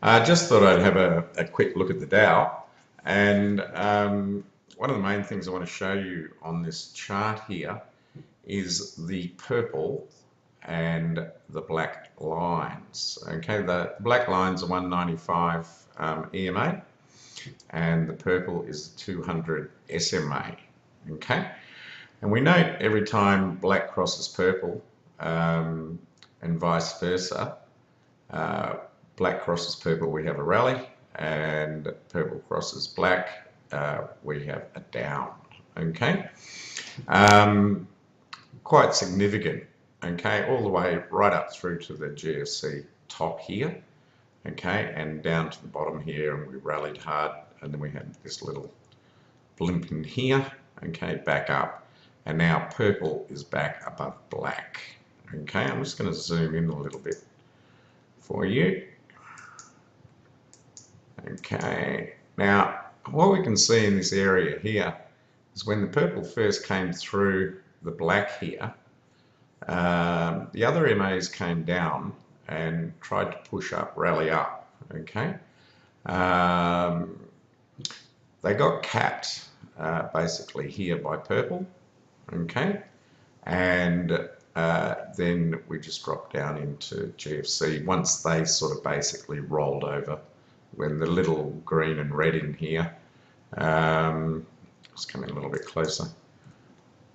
Just thought I'd have a quick look at the Dow. And one of the main things I want to show you on this chart here is the purple and the black lines. Okay, the black lines are 195 EMA and the purple is 200 SMA. Okay, and we note every time black crosses purple and vice versa, uh, black crosses purple, we have a rally, and purple crosses black, we have a down. Okay, um, quite significant. Okay, all the way right up through to the GFC top here. Okay, and down to the bottom here, and we rallied hard, and then we had this little blimp in here. Okay, back up, and now purple is back above black. Okay, I'm just going to zoom in a little bit for you. Okay, now what we can see in this area here is when the purple first came through the black here, the other MAs came down and tried to push up, rally up. Okay, they got capped basically here by purple. Okay, and then we just dropped down into GFC once they sort of basically rolled over. When the little green and red in here, let's come in a little bit closer,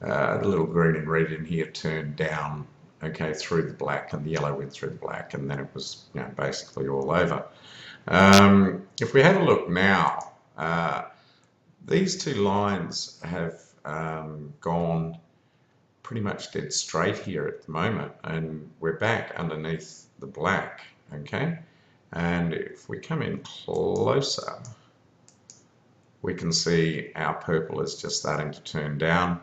the little green and red in here turned down, okay, through the black, and the yellow went through the black, and then it was, basically all over. If we have a look now, these two lines have gone pretty much dead straight here at the moment, and we're back underneath the black. Okay, and if we come in closer, we can see our purple is just starting to turn down.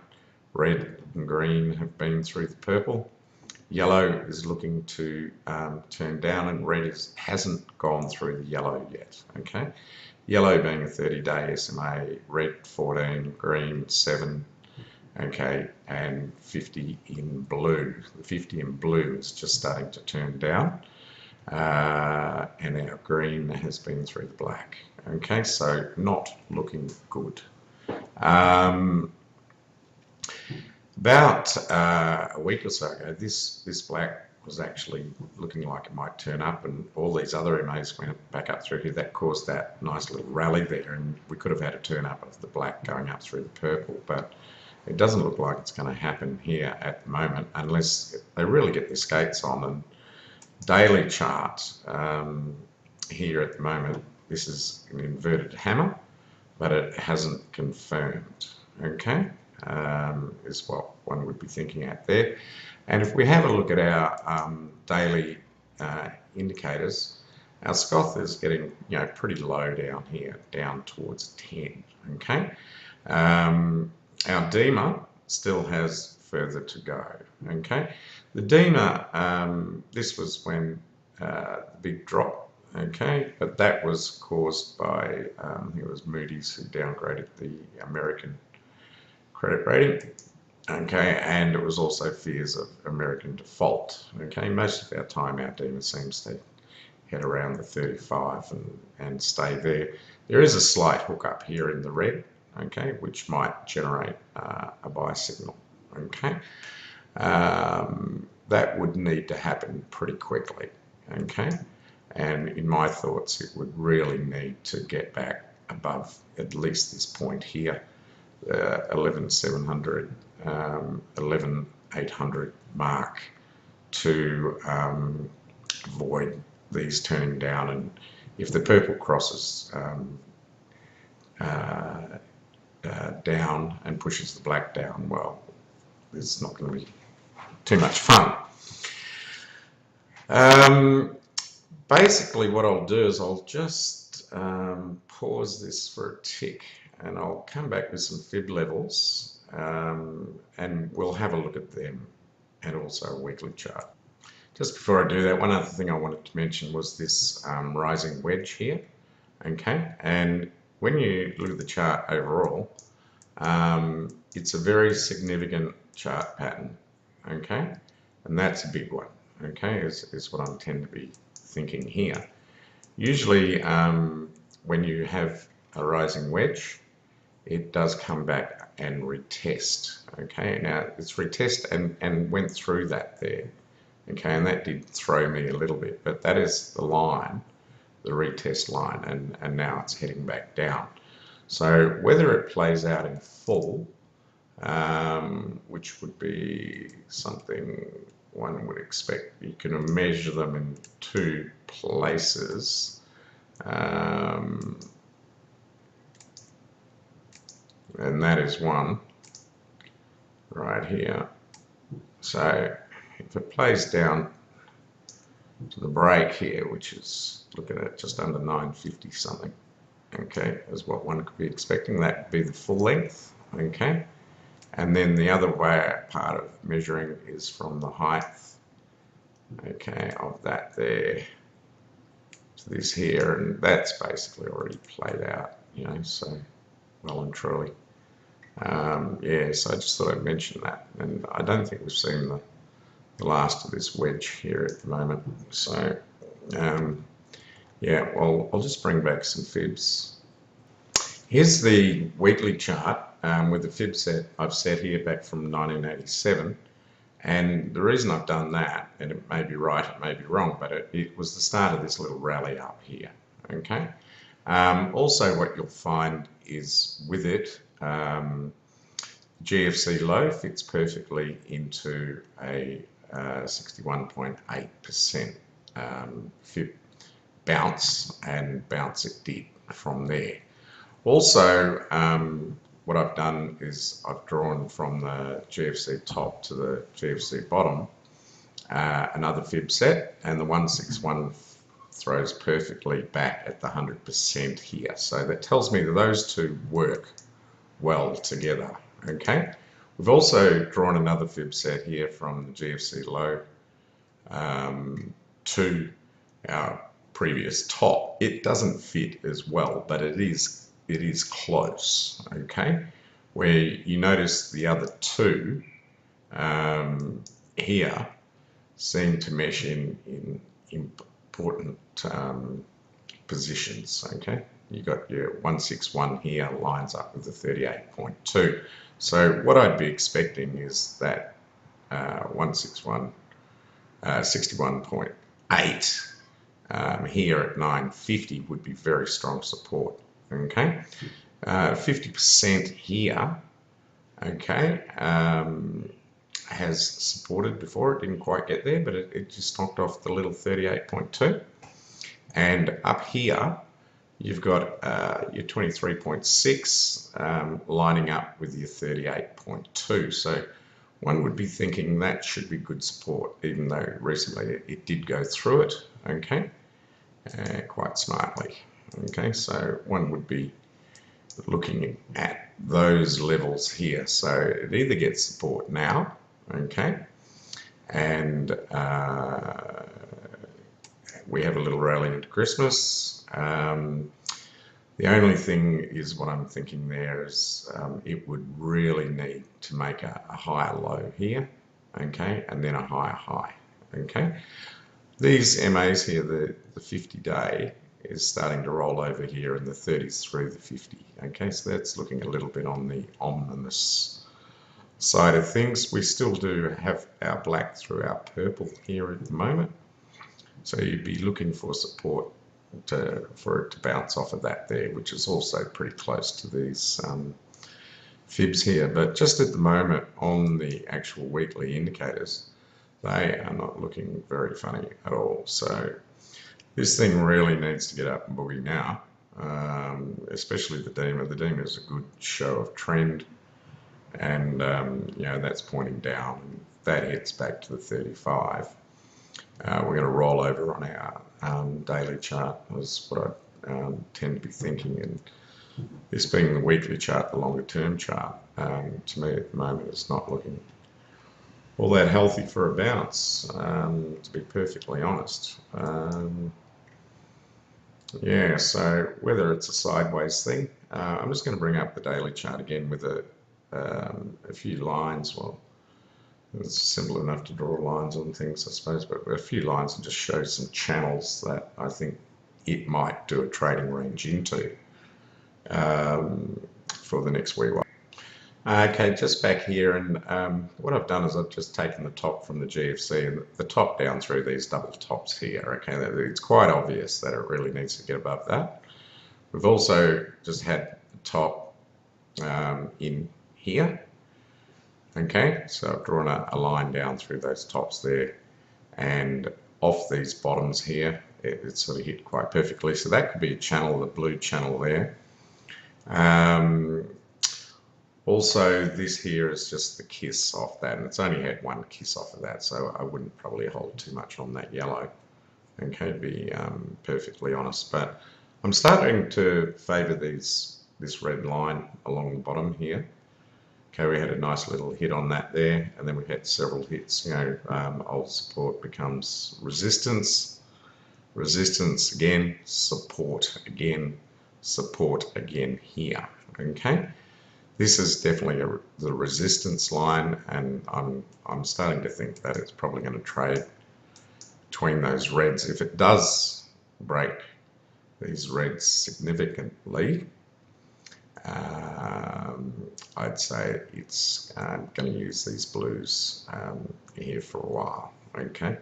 Red and green have been through the purple. Yellow is looking to turn down, and red hasn't gone through the yellow yet. Okay, yellow being a 30-day SMA, red 14, green 7. Okay, and 50 in blue. The 50 in blue is just starting to turn down, and our green has been through the black. Okay, so not looking good. About a week or so ago, this black was actually looking like it might turn up, and all these other MAs went back up through here. That caused that nice little rally there, and we could have had a turn up of the black going up through the purple, but it doesn't look like it's going to happen here at the moment unless they really get their skates on. And daily chart here at the moment, this is an inverted hammer, but it hasn't confirmed. Okay, is what one would be thinking at there. And if we have a look at our daily indicators, our SCOTH is getting pretty low down here, down towards 10. Okay. Our DEMA still has further to go. Okay, the DEMA, this was when the big drop. Okay, but that was caused by it was Moody's who downgraded the American credit rating. Okay, and it was also fears of American default. Okay, most of our time our DEMA seems to head around the 35 and stay there. There is a slight hook up here in the red. Okay, which might generate a buy signal. Okay, that would need to happen pretty quickly. Okay, and in my thoughts, it would really need to get back above at least this point here, 11,700, 11,800 mark to avoid these turning down. And if the purple crosses down and pushes the black down, well, it's not going to be too much fun. Basically what I'll do is I'll just pause this for a tick, and I'll come back with some fib levels, and we'll have a look at them, and also a weekly chart. Just before I do that, one other thing I wanted to mention was this rising wedge here. Okay, and when you look at the chart overall, it's a very significant chart pattern. Okay, and that's a big one. Okay, is what I tend to be thinking here. Usually when you have a rising wedge, it does come back and retest. Okay, now it's retest and went through that there. Okay, and that did throw me a little bit, but that is the line, the retest line, and now it's heading back down. So whether it plays out in full, which would be something one would expect, you can measure them in two places. And that is one right here. So if it plays down to the break here, which is looking at just under 950 something, okay, is what one could be expecting. That would be the full length, okay. And then the other way part of measuring is from the height, okay, of that there to this here, and that's basically already played out, you know, so well and truly. Yeah, so I just thought I'd mention that, and I don't think we've seen the last of this wedge here at the moment. So yeah, well, I'll just bring back some fibs. Here's the weekly chart with the fib set I've set here back from 1987. And the reason I've done that, and it may be right, it may be wrong, but it was the start of this little rally up here, okay? Also what you'll find is with it, GFC low fits perfectly into a 61.8% fib bounce, and bounce it did from there. Also, what I've done is I've drawn from the GFC top to the GFC bottom another fib set, and the 161 throws perfectly back at the 100% here. So that tells me that those two work well together, okay? We've also drawn another fib set here from the GFC low to our previous top. It doesn't fit as well, but it is close, okay? Where you notice the other two here seem to mesh in important positions, okay? You got your 161 here lines up with the 38.2. So what I'd be expecting is that 161, 61.8 here at 950 would be very strong support, okay? 50% here, okay, has supported before. It didn't quite get there, but it just knocked off the little 38.2. And up here, you've got your 23.6 lining up with your 38.2. So one would be thinking that should be good support, even though recently it did go through it, okay, quite smartly. Okay, so one would be looking at those levels here. So it either gets support now, okay, and we have a little rally into Christmas. The only thing is, what I'm thinking there is it would really need to make a higher low here, okay, and then a higher high, okay. These MAs here, the 50-day is starting to roll over here, and the 30s through the 50, okay, so that's looking a little bit on the ominous side of things. We still do have our black through our purple here at the moment, so you'd be looking for support for it to bounce off of that there, which is also pretty close to these fibs here. But just at the moment on the actual weekly indicators, they are not looking very funny at all. So this thing really needs to get up and boogie now, especially the DEMA. The DEMA is a good show of trend, and you know, that's pointing down. That hits back to the 35. We're going to roll over on our daily chart, is what I tend to be thinking, and this being the weekly chart, the longer term chart, to me at the moment it's not looking all that healthy for a bounce, to be perfectly honest. Yeah, so whether it's a sideways thing, I'm just going to bring up the daily chart again with a few lines. Well, it's simple enough to draw lines on things, I suppose, but a few lines and just show some channels that I think it might do a trading range into for the next wee while. Okay, just back here, and what I've done is I've just taken the top from the GFC and the top down through these double tops here. Okay, it's quite obvious that it really needs to get above that. We've also just had the top in here. Okay, so I've drawn a line down through those tops there, and off these bottoms here, it sort of hit quite perfectly. So that could be a channel, the blue channel there. Also, this here is just the kiss off that, and it's only had one kiss off of that, so I wouldn't probably hold too much on that yellow, okay, to be perfectly honest. But I'm starting to favour this red line along the bottom here. Okay, we had a nice little hit on that there, and then we had several hits. You know, old support becomes resistance, resistance again, support again here, okay? This is definitely the resistance line, and I'm starting to think that it's probably going to trade between those reds. If it does break these reds significantly, I'd say it's going to use these blues here for a while. Okay,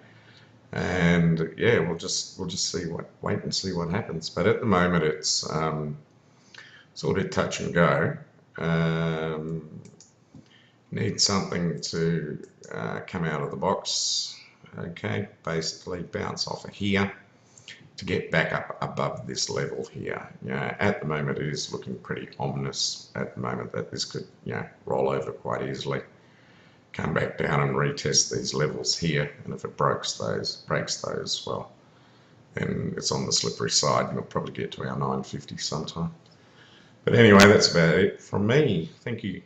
and yeah, we'll just wait and see what happens. But at the moment, it's a little bit touch and go. Need something to come out of the box, okay, basically bounce off of here to get back up above this level here. You know, at the moment it is looking pretty ominous at the moment that this could, you know, roll over quite easily, come back down and retest these levels here, and if it breaks those, well, then it's on the slippery side and we'll probably get to our 950 sometime. But anyway, that's about it from me. Thank you.